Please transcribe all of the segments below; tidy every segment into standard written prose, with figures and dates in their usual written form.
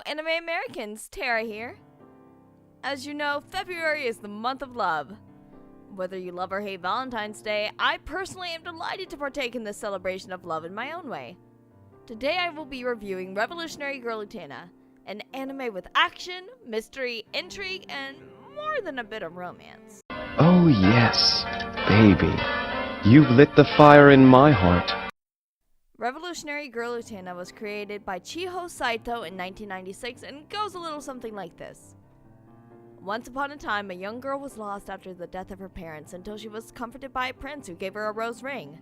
Anime Americans, Tara here. As you know, February is the month of love. Whether you love or hate Valentine's Day, I personally am delighted to partake in this celebration of love in my own way. Today I will be reviewing Revolutionary Girl Utena, an anime with action, mystery, intrigue, and more than a bit of romance. Oh yes, baby. You've lit the fire in my heart. Revolutionary Girl Utena was created by Chiho Saito in 1996 and goes a little something like this. Once upon a time, a young girl was lost after the death of her parents until she was comforted by a prince who gave her a rose ring.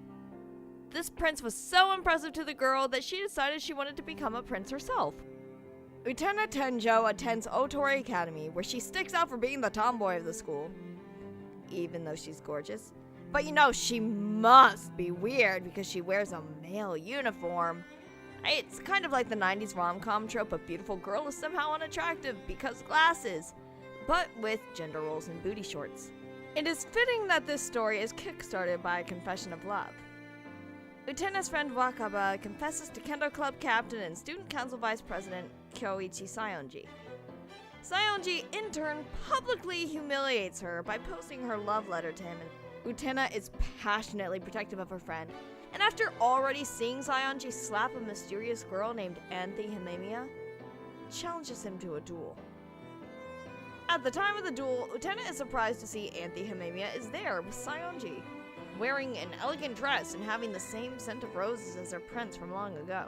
This prince was so impressive to the girl that she decided she wanted to become a prince herself. Utena Tenjou attends Otori Academy, where she sticks out for being the tomboy of the school, even though she's gorgeous. But you know, she must be weird because she wears a male uniform. It's kind of like the 90s rom-com trope of beautiful girl is somehow unattractive because glasses, but with gender roles and booty shorts. It is fitting that this story is kickstarted by a confession of love. Utena's friend Wakaba confesses to Kendo Club captain and student council vice president Kyoichi Sayonji. Sayonji, in turn, publicly humiliates her by posting her love letter to him, and Utena is passionately protective of her friend, and after already seeing Sayonji slap a mysterious girl named Anthy Himemiya, challenges him to a duel. At the time of the duel, Utena is surprised to see Anthy Himemiya is there with Sayonji, wearing an elegant dress and having the same scent of roses as her prince from long ago.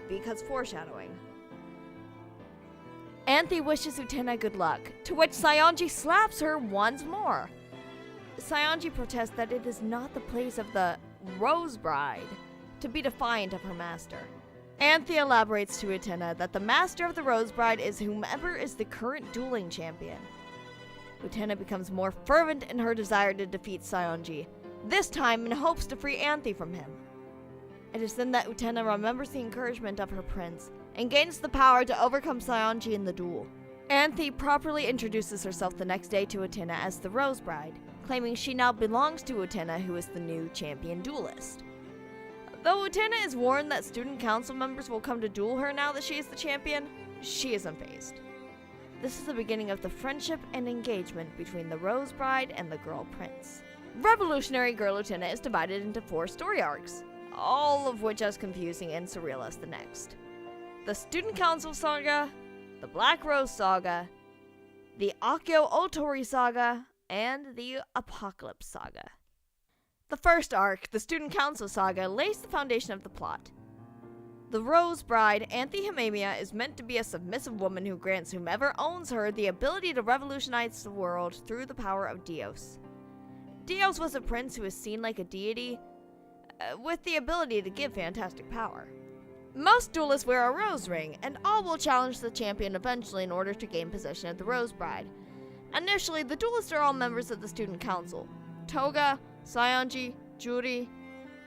Because foreshadowing. Anthy wishes Utena good luck, to which Sayonji slaps her once more. Sayonji protests that it is not the place of the Rose Bride to be defiant of her master. Anthy elaborates to Utena that the master of the Rose Bride is whomever is the current dueling champion. Utena becomes more fervent in her desire to defeat Sayonji, this time in hopes to free Anthy from him. It is then that Utena remembers the encouragement of her prince and gains the power to overcome Sayonji in the duel. Anthy properly introduces herself the next day to Utena as the Rose Bride, claiming she now belongs to Utena, who is the new champion duelist. Though Utena is warned that student council members will come to duel her now that she is the champion, she is unfazed. This is the beginning of the friendship and engagement between the Rose Bride and the Girl Prince. Revolutionary Girl Utena is divided into 4 story arcs, all of which as confusing and surreal as the next. The Student Council Saga, the Black Rose Saga, the Akio Otori Saga, and the Apocalypse Saga. The first arc, the Student Council Saga, lays the foundation of the plot. The Rose Bride, Anthy Himemiya, is meant to be a submissive woman who grants whomever owns her the ability to revolutionize the world through the power of Dios. Dios was a prince who is seen like a deity, with the ability to give fantastic power. Most duelists wear a rose ring, and all will challenge the champion eventually in order to gain possession of the Rose Bride. Initially, the duelists are all members of the Student Council: Toga, Sayonji, Juri,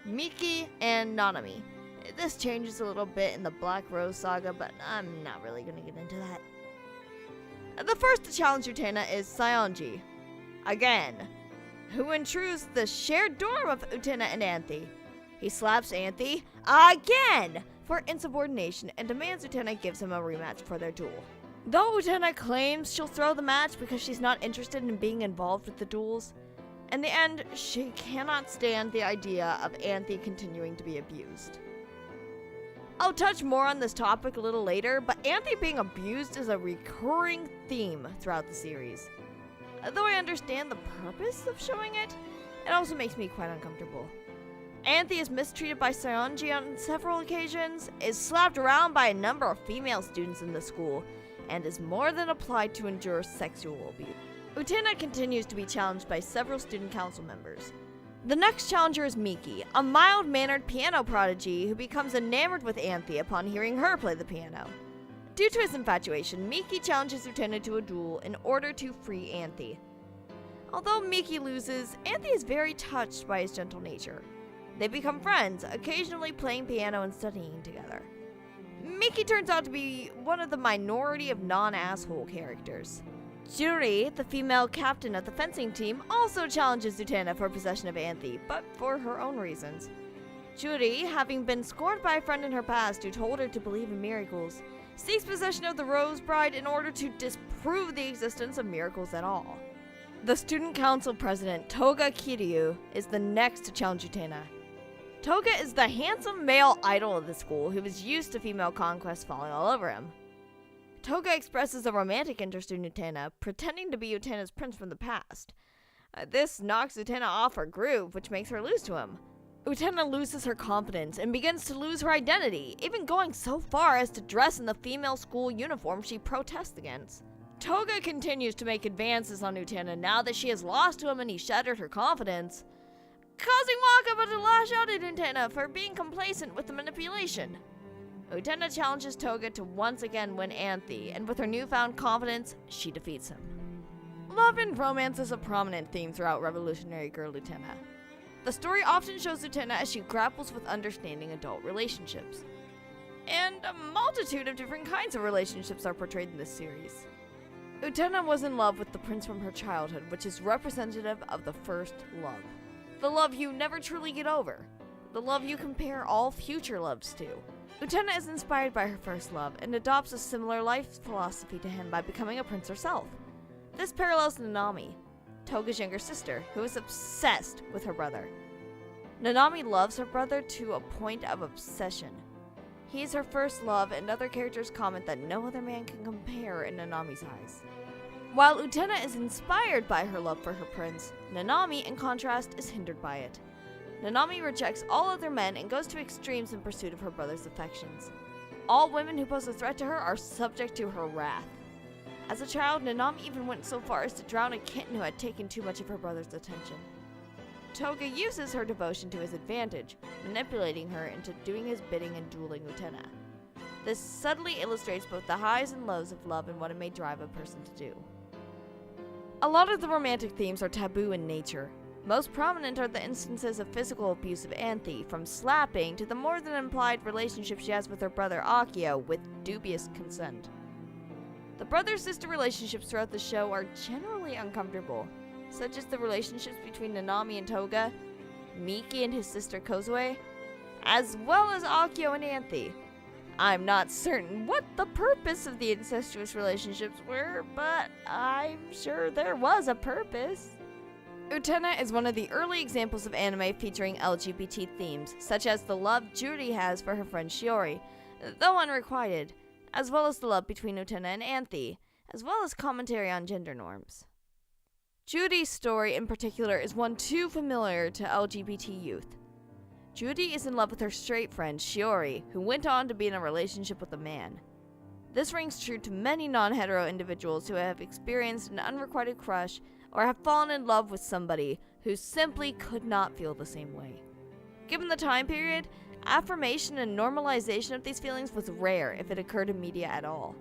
Miki, and Nanami. This changes a little bit in the Black Rose Saga, but I'm not really going to get into that. The first to challenge Utena is Sayonji, again, who intrudes the shared dorm of Utena and Anthy. He slaps Anthy, again, for insubordination and demands Utena gives him a rematch for their duel. Though Utena claims she'll throw the match because she's not interested in being involved with the duels, in the end, she cannot stand the idea of Anthy continuing to be abused. I'll touch more on this topic a little later, but Anthy being abused is a recurring theme throughout the series. Though I understand the purpose of showing it, it also makes me quite uncomfortable. Anthy is mistreated by Sayonji on several occasions, is slapped around by a number of female students in the school, and is more than applied to endure sexual abuse. Utena continues to be challenged by several student council members. The next challenger is Miki, a mild-mannered piano prodigy who becomes enamored with Anthy upon hearing her play the piano. Due to his infatuation, Miki challenges Utena to a duel in order to free Anthy. Although Miki loses, Anthy is very touched by his gentle nature. They become friends, occasionally playing piano and studying together. Miki turns out to be one of the minority of non-asshole characters. Juri, the female captain of the fencing team, also challenges Utena for possession of Anthy, but for her own reasons. Juri, having been scorned by a friend in her past who told her to believe in miracles, seeks possession of the Rose Bride in order to disprove the existence of miracles at all. The student council president, Toga Kiryu, is the next to challenge Utena. Toga is the handsome male idol of the school who is used to female conquest falling all over him. Toga expresses a romantic interest in Utena, pretending to be Utena's prince from the past. This knocks Utena off her groove, which makes her lose to him. Utena loses her confidence and begins to lose her identity, even going so far as to dress in the female school uniform she protests against. Toga continues to make advances on Utena now that she has lost to him and he shattered her confidence, causing Wakaba to lash out at Utena for being complacent with the manipulation. Utena challenges Toga to once again win Anthy, and with her newfound confidence, she defeats him. Love and romance is a prominent theme throughout Revolutionary Girl Utena. The story often shows Utena as she grapples with understanding adult relationships, and a multitude of different kinds of relationships are portrayed in this series. Utena was in love with the prince from her childhood, which is representative of the first love. The love you never truly get over. The love you compare all future loves to. Utena is inspired by her first love and adopts a similar life philosophy to him by becoming a prince herself. This parallels Nanami, Toga's younger sister, who is obsessed with her brother. Nanami loves her brother to a point of obsession. He is her first love, and other characters comment that no other man can compare in Nanami's eyes. While Utena is inspired by her love for her prince, Nanami, in contrast, is hindered by it. Nanami rejects all other men and goes to extremes in pursuit of her brother's affections. All women who pose a threat to her are subject to her wrath. As a child, Nanami even went so far as to drown a kitten who had taken too much of her brother's attention. Toga uses her devotion to his advantage, manipulating her into doing his bidding and dueling Utena. This subtly illustrates both the highs and lows of love and what it may drive a person to do. A lot of the romantic themes are taboo in nature. Most prominent are the instances of physical abuse of Anthy, from slapping to the more than implied relationship she has with her brother Akio with dubious consent. The brother-sister relationships throughout the show are generally uncomfortable, such as the relationships between Nanami and Toga, Miki and his sister Kozue, as well as Akio and Anthy. I'm not certain what the purpose of the incestuous relationships were, but I'm sure there was a purpose. Utena is one of the early examples of anime featuring LGBT themes, such as the love Judy has for her friend Shiori, though unrequited, as well as the love between Utena and Anthy, as well as commentary on gender norms. Judy's story in particular is one too familiar to LGBT youth. Judy is in love with her straight friend Shiori, who went on to be in a relationship with a man. This rings true to many non-hetero individuals who have experienced an unrequited crush or have fallen in love with somebody who simply could not feel the same way. Given the time period, affirmation and normalization of these feelings was rare if it occurred in media at all.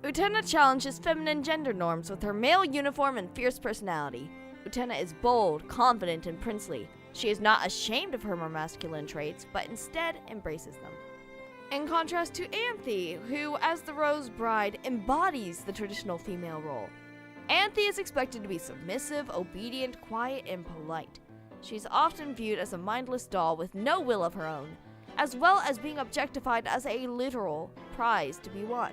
Utena challenges feminine gender norms with her male uniform and fierce personality. Utena is bold, confident, and princely. She is not ashamed of her more masculine traits, but instead embraces them. In contrast to Anthy, who, as the Rose Bride, embodies the traditional female role. Anthy is expected to be submissive, obedient, quiet, and polite. She is often viewed as a mindless doll with no will of her own, as well as being objectified as a literal prize to be won.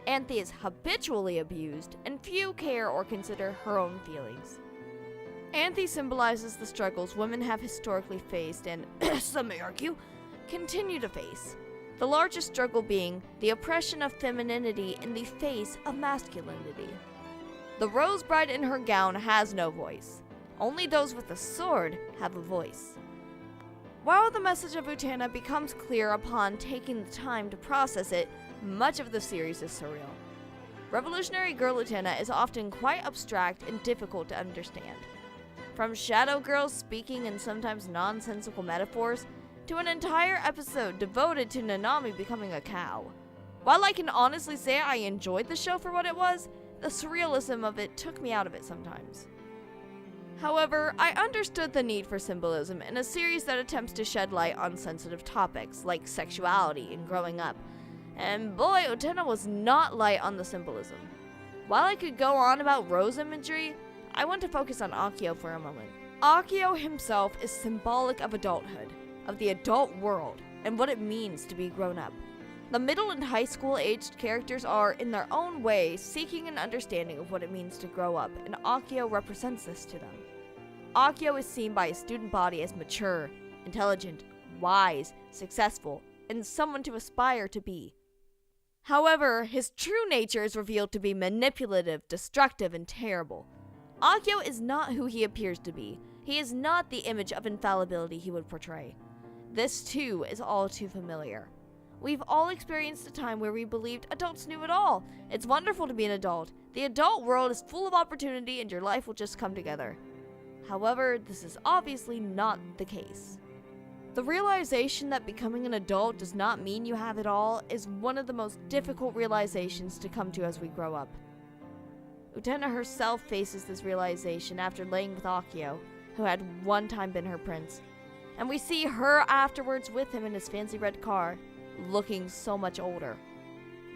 Anthy is habitually abused, and few care or consider her own feelings. Anthy symbolizes the struggles women have historically faced and, some may argue, continue to face. The largest struggle being the oppression of femininity in the face of masculinity. The Rose Bride in her gown has no voice. Only those with a sword have a voice. While the message of Utena becomes clear upon taking the time to process it, much of the series is surreal. Revolutionary Girl Utena is often quite abstract and difficult to understand. From shadow girls speaking in sometimes nonsensical metaphors, to an entire episode devoted to Nanami becoming a cow. While I can honestly say I enjoyed the show for what it was, the surrealism of it took me out of it sometimes. However, I understood the need for symbolism in a series that attempts to shed light on sensitive topics like sexuality and growing up, and boy, Utena was not light on the symbolism. While I could go on about rose imagery, I want to focus on Akio for a moment. Akio himself is symbolic of adulthood, of the adult world, and what it means to be grown up. The middle and high school aged characters are, in their own way, seeking an understanding of what it means to grow up, and Akio represents this to them. Akio is seen by his student body as mature, intelligent, wise, successful, and someone to aspire to be. However, his true nature is revealed to be manipulative, destructive, and terrible. Akio is not who he appears to be. He is not the image of infallibility he would portray. This, too, is all too familiar. We've all experienced a time where we believed adults knew it all. It's wonderful to be an adult. The adult world is full of opportunity and your life will just come together. However, this is obviously not the case. The realization that becoming an adult does not mean you have it all is one of the most difficult realizations to come to as we grow up. Utena herself faces this realization after laying with Akio, who had one time been her prince, and we see her afterwards with him in his fancy red car, looking so much older.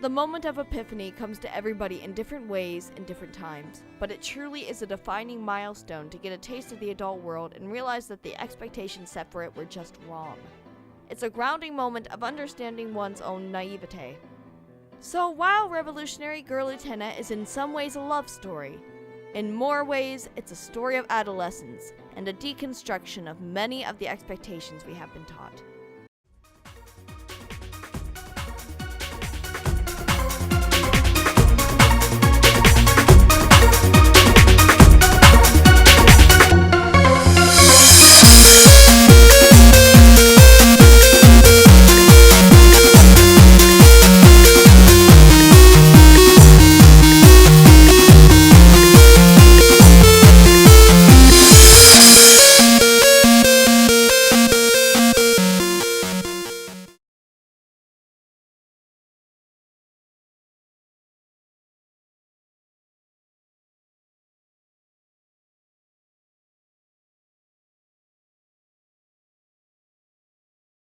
The moment of epiphany comes to everybody in different ways in different times, but it truly is a defining milestone to get a taste of the adult world and realize that the expectations set for it were just wrong. It's a grounding moment of understanding one's own naivete. So while Revolutionary Girl Utena is in some ways a love story, in more ways it's a story of adolescence and a deconstruction of many of the expectations we have been taught.